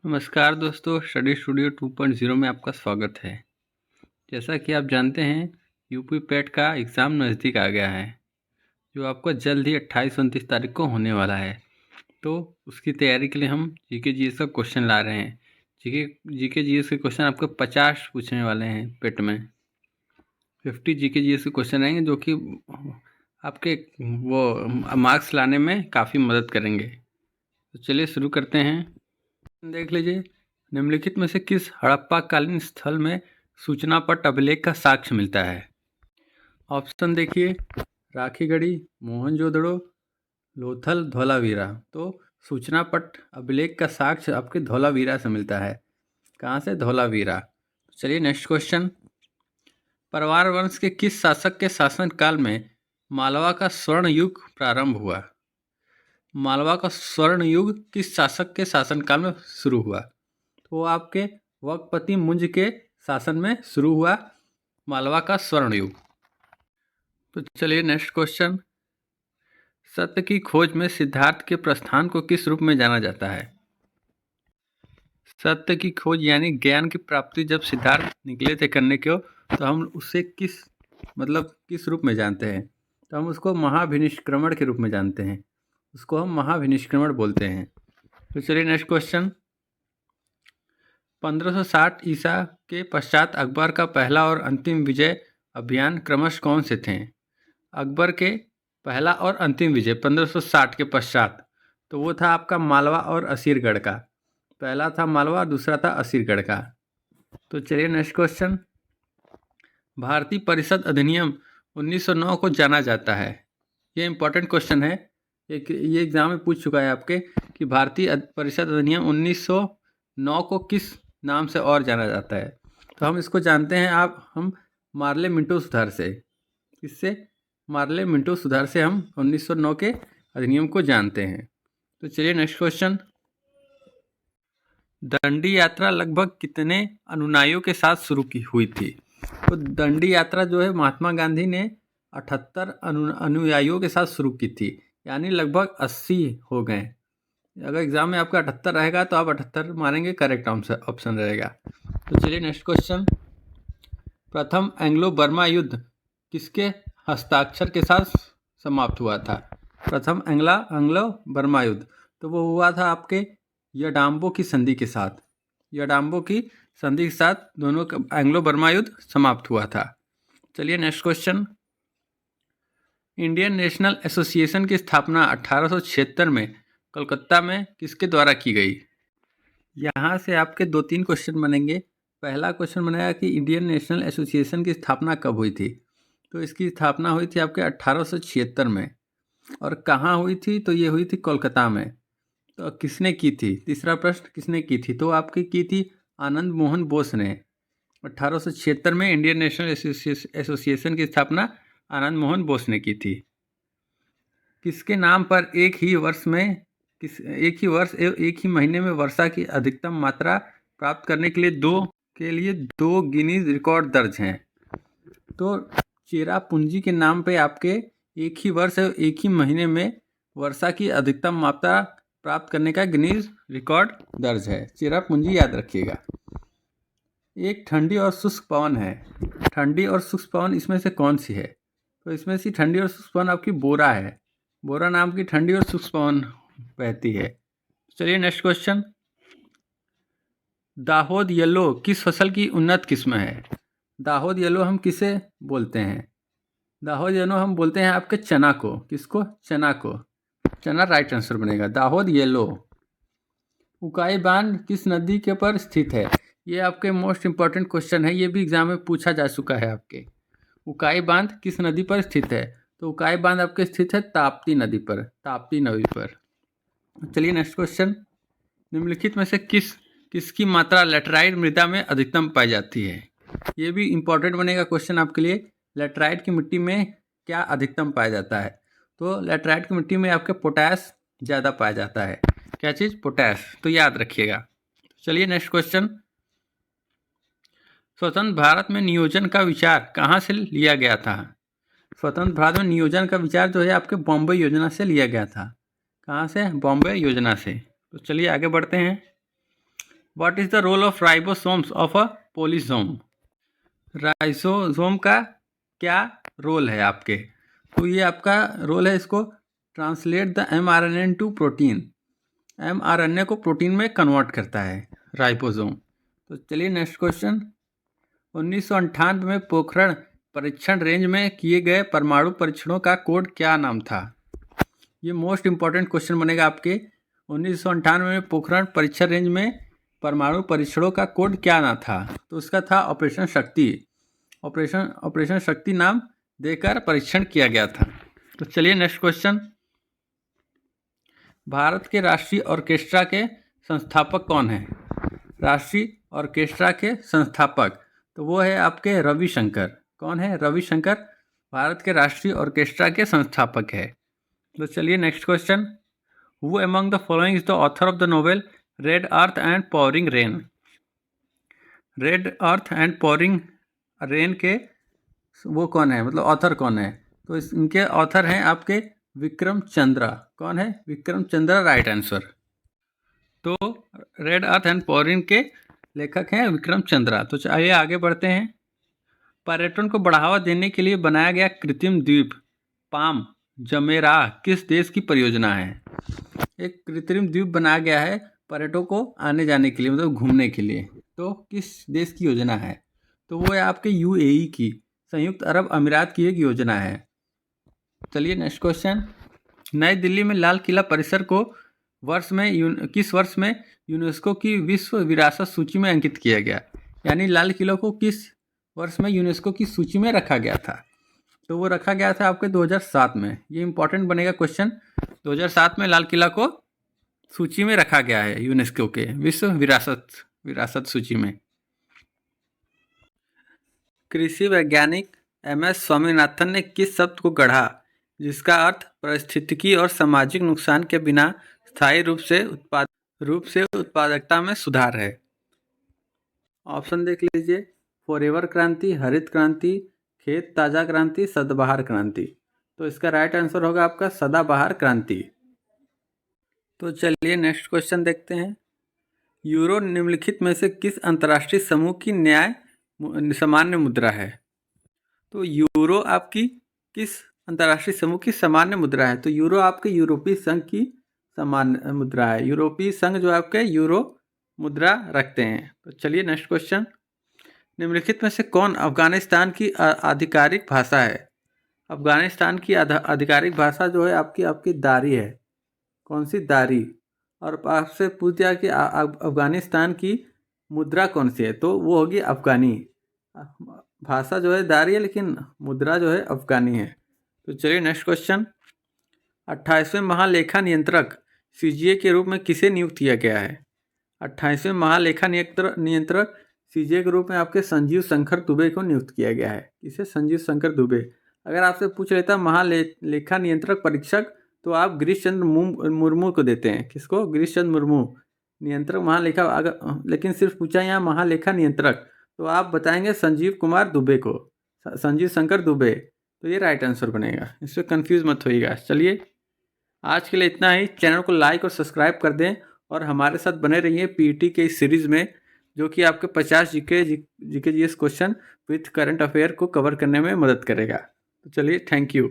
नमस्कार दोस्तों, study studio 2.0 में आपका स्वागत है। जैसा कि आप जानते हैं, यूपी पेट का एग्ज़ाम नज़दीक आ गया है, जो आपको जल्द ही 28-29 तारीख को होने वाला है। तो उसकी तैयारी के लिए हम जीके जीएस का क्वेश्चन ला रहे हैं। जीके जीएस के क्वेश्चन आपको 50 पूछने वाले हैं। पेट में 50 जीके जीएस के क्वेश्चन आएंगे, जो कि आपके वो मार्क्स लाने में काफ़ी मदद करेंगे। तो चलिए शुरू करते हैं। देख लीजिए, निम्नलिखित में से किस हड़प्पा कालीन स्थल में सूचना पट अभिलेख का साक्ष्य मिलता है? ऑप्शन देखिए, राखीगढ़ी, मोहनजोदड़ो, लोथल, धौलावीरा। तो सूचना पट अभिलेख का साक्ष्य आपके धौलावीरा से मिलता है। कहाँ से? धौलावीरा। चलिए नेक्स्ट क्वेश्चन। परवार वंश के किस शासक के शासनकाल में मालवा का स्वर्ण युग प्रारंभ हुआ? मालवा का स्वर्ण युग किस शासक के शासनकाल में शुरू हुआ? तो आपके वक्पति मुंज के शासन में शुरू हुआ मालवा का स्वर्ण युग। तो चलिए नेक्स्ट क्वेश्चन। सत्य की खोज में सिद्धार्थ के प्रस्थान को किस रूप में जाना जाता है? सत्य की खोज यानी ज्ञान की प्राप्ति जब सिद्धार्थ निकले थे करने को, तो हम उसे किस रूप में जानते हैं? तो हम उसको महाभिनिष्क्रमण के रूप में जानते हैं। उसको हम महाभिनिष्क्रमण बोलते हैं। तो चलिए नेक्स्ट क्वेश्चन। 1560 ईसा के पश्चात अकबर का पहला और अंतिम विजय अभियान क्रमश कौन से थे? अकबर के पहला और अंतिम विजय 1560 के पश्चात, तो वो था आपका मालवा और असीरगढ़ का। पहला था मालवा, दूसरा था असीरगढ़ का। तो चलिए नेक्स्ट क्वेश्चन। भारतीय परिषद अधिनियम 1909 को जाना जाता है। ये इंपॉर्टेंट क्वेश्चन है, ये एग्जाम में पूछ चुका है आपके कि भारतीय परिषद अधिनियम 1909 को किस नाम से और जाना जाता है। तो हम इसको जानते हैं हम मार्ले मिंटो सुधार से। इससे मार्ले मिंटो सुधार से हम 1909 के अधिनियम को जानते हैं। तो चलिए नेक्स्ट क्वेश्चन। दंडी यात्रा लगभग कितने अनुयायियों के साथ शुरू की हुई थी? तो दंडी यात्रा जो है महात्मा गांधी ने 78 अनुयायियों के साथ शुरू की थी, यानी लगभग 80 हो गए। अगर एग्जाम में आपका 78 रहेगा तो आप 78 मारेंगे, करेक्ट ऑप्शन रहेगा। तो चलिए नेक्स्ट क्वेश्चन। प्रथम एंग्लो बर्मा युद्ध किसके हस्ताक्षर के साथ समाप्त हुआ था? प्रथम एंग्लो बर्मा युद्ध, तो वो हुआ था आपके यडाम्बो की संधि के साथ। यडाम्बो की संधि के साथ दोनों का एंग्लो बर्मा युद्ध समाप्त हुआ था। चलिए next question. Indian national association की स्थापना 1876 में कलकत्ता में किसके द्वारा की गई? यहाँ से आपके 2-3 क्वेश्चन बनेंगे। पहला क्वेश्चन बनेगा कि इंडियन नेशनल एसोसिएशन की स्थापना कब हुई थी? तो इसकी स्थापना हुई थी आपके 1876 में। और कहाँ हुई थी? तो ये हुई थी कोलकाता में। तो किसने की थी? तीसरा प्रश्न, किसने की थी? तो आपकी की थी आनंद मोहन बोस ने। 1876 में इंडियन नेशनल एसोसिएशन की स्थापना आनंद मोहन बोस ने की थी। किसके नाम पर एक ही वर्ष एक ही महीने में वर्षा की अधिकतम मात्रा प्राप्त करने के लिए दो गिनीज रिकॉर्ड दर्ज हैं? तो चेरापूंजी के नाम पे आपके एक ही वर्ष एक ही महीने में वर्षा की अधिकतम मात्रा प्राप्त करने का गिनीज रिकॉर्ड दर्ज है। चेरापूंजी याद रखिएगा। एक ठंडी और शुष्क पवन है। ठंडी और शुष्क पवन इसमें से कौन सी है? तो इसमें से ठंडी और शुष्क पवन आपकी बोरा है। बोरा नाम की ठंडी और शुष्क पवन बहती है। चलिए नेक्स्ट क्वेश्चन। दाहोद येलो किस फसल की उन्नत किस्म है? दाहोद येलो हम किसे बोलते हैं? दाहोद येलो हम बोलते हैं आपके चना को। किसको? चना को। चना राइट आंसर बनेगा, दाहोद येलो। उकाई बांध किस नदी के पर स्थित है? ये आपके मोस्ट इंपॉर्टेंट क्वेश्चन है, ये भी एग्जाम में पूछा जा चुका है आपके। उकाई बांध किस नदी पर स्थित है? तो उकाई बांध आपके स्थित है ताप्ती नदी पर। ताप्ती नदी पर। चलिए नेक्स्ट क्वेश्चन। निम्नलिखित में से किसकी मात्रा लेटराइट मृदा में अधिकतम पाई जाती है? ये भी इंपॉर्टेंट बनेगा क्वेश्चन आपके लिए। लेटराइट की मिट्टी में क्या अधिकतम पाया जाता है? तो लेटराइट की मिट्टी में आपके पोटैश ज़्यादा पाया जाता है। क्या चीज़? पोटैश। तो याद रखिएगा। चलिए नेक्स्ट क्वेश्चन। स्वतंत्र भारत में नियोजन का विचार कहाँ से लिया गया था? स्वतंत्र भारत में नियोजन का विचार जो है आपके बॉम्बे योजना से लिया गया था। कहाँ से? बॉम्बे योजना से। तो चलिए आगे बढ़ते हैं। What is the role of ribosomes of a polysome? Ribosome का क्या रोल है आपके? तो ये आपका रोल है, इसको translate the mRNA to protein. mRNA को प्रोटीन में कन्वर्ट करता है राइबोसोम। तो चलिए नेक्स्ट क्वेश्चन। 1998 में पोखरण परीक्षण रेंज में किए गए परमाणु परीक्षणों का कोड क्या नाम था? ये मोस्ट इंपॉर्टेंट क्वेश्चन बनेगा आपके। 1998 में पोखरण परीक्षण रेंज में परमाणु परीक्षणों का कोड क्या नाम था? तो उसका था ऑपरेशन शक्ति। ऑपरेशन शक्ति नाम देकर परीक्षण किया गया था। तो चलिए नेक्स्ट क्वेश्चन। भारत के राष्ट्रीय ऑर्केस्ट्रा के संस्थापक कौन है? राष्ट्रीय ऑर्केस्ट्रा के संस्थापक तो वो है आपके रविशंकर। कौन है? रविशंकर भारत के राष्ट्रीय ऑर्केस्ट्रा के संस्थापक है। तो चलिए next question. Who among the following is the author of the novel red earth and pouring rain? Red earth and pouring rain के वो कौन है, मतलब ऑथर कौन है? तो इनके ऑथर हैं आपके विक्रम चंद्रा। कौन है? Vikram Chandra, right answer. तो रेड अर्थ एंड पॉरिंग के लेखक हैं विक्रम चंद्रा। तो चलिए आगे बढ़ते हैं। पर्यटन को बढ़ावा देने के लिए बनाया गया कृत्रिम द्वीप पाम जमेराह किस देश की परियोजना है? एक कृत्रिम द्वीप बनाया गया है पर्यटकों को आने जाने के लिए, मतलब घूमने के लिए। तो किस देश की योजना है? तो वो है आपके यूएई की, संयुक्त अरब अमीरात की एक योजना है। चलिए नेक्स्ट क्वेश्चन। नई दिल्ली में लाल किला परिसर को किस वर्ष में यूनेस्को की विश्व विरासत सूची में अंकित किया गया? यानी लाल किला को किस वर्ष में यूनेस्को की सूची में रखा गया था? तो वो रखा गया था आपके 2007 में। ये इंपॉर्टेंट बनेगा क्वेश्चन। 2007 में लाल किला को सूची में रखा गया है यूनेस्को के विश्व विरासत सूची में। कृषि वैज्ञानिक MS स्वामीनाथन ने किस शब्द को गढ़ा जिसका अर्थ पारिस्थितिकी और सामाजिक नुकसान के बिना स्थायी रूप से उत्पादकता में सुधार है? ऑप्शन देख लीजिए। फॉरएवर क्रांति, हरित क्रांति, खेत ताजा क्रांति, सदाबहार क्रांति। तो इसका राइट आंसर होगा आपका सदाबहार क्रांति। तो चलिए नेक्स्ट क्वेश्चन देखते हैं। यूरो निम्नलिखित में से किस अंतर्राष्ट्रीय समूह की सामान्य मुद्रा है? तो यूरो आपकी किस अंतर्राष्ट्रीय समूह की सामान्य मुद्रा है? तो यूरो आपके यूरोपीय संघ की सामान्य मुद्रा है। यूरोपीय संघ जो आपके यूरो मुद्रा रखते हैं। तो चलिए नेक्स्ट क्वेश्चन। निम्नलिखित में से कौन अफगानिस्तान की आधिकारिक भाषा है? अफगानिस्तान की आधिकारिक भाषा जो है आपकी दारी है। कौन सी? दारी। और आपसे पूछ दिया कि अफगानिस्तान की मुद्रा कौन सी है? तो वो होगी अफगानी। भाषा जो है दारी है, लेकिन मुद्रा जो है अफगानी है। तो चलिए नेक्स्ट क्वेश्चन। 28वें महालेखा नियंत्रक CGA के रूप में किसे नियुक्त किया गया है? 28वें महालेखा नियंत्रक CGA के रूप में आपके संजीव शंकर दुबे को नियुक्त किया गया है। किसे? संजीव शंकर दुबे। अगर आपसे पूछ लेता महालेखा नियंत्रक परीक्षक तो आप गिरीश चंद्र मुर्मू को देते हैं। किसको? गिरीश चंद्र मुर्मू। नियंत्रक महालेखा, अगर लेकिन सिर्फ पूछा यहाँ महालेखा नियंत्रक तो आप बताएंगे संजीव कुमार दुबे को, संजीव शंकर दुबे। तो ये राइट आंसर बनेगा, इससे कंफ्यूज मत होइएगा। चलिए आज के लिए इतना ही। चैनल को लाइक और सब्सक्राइब कर दें और हमारे साथ बने रहिए PET के इस सीरीज़ में, जो कि आपके 50 GK GS question with current affair को कवर करने में मदद करेगा। तो चलिए, थैंक यू।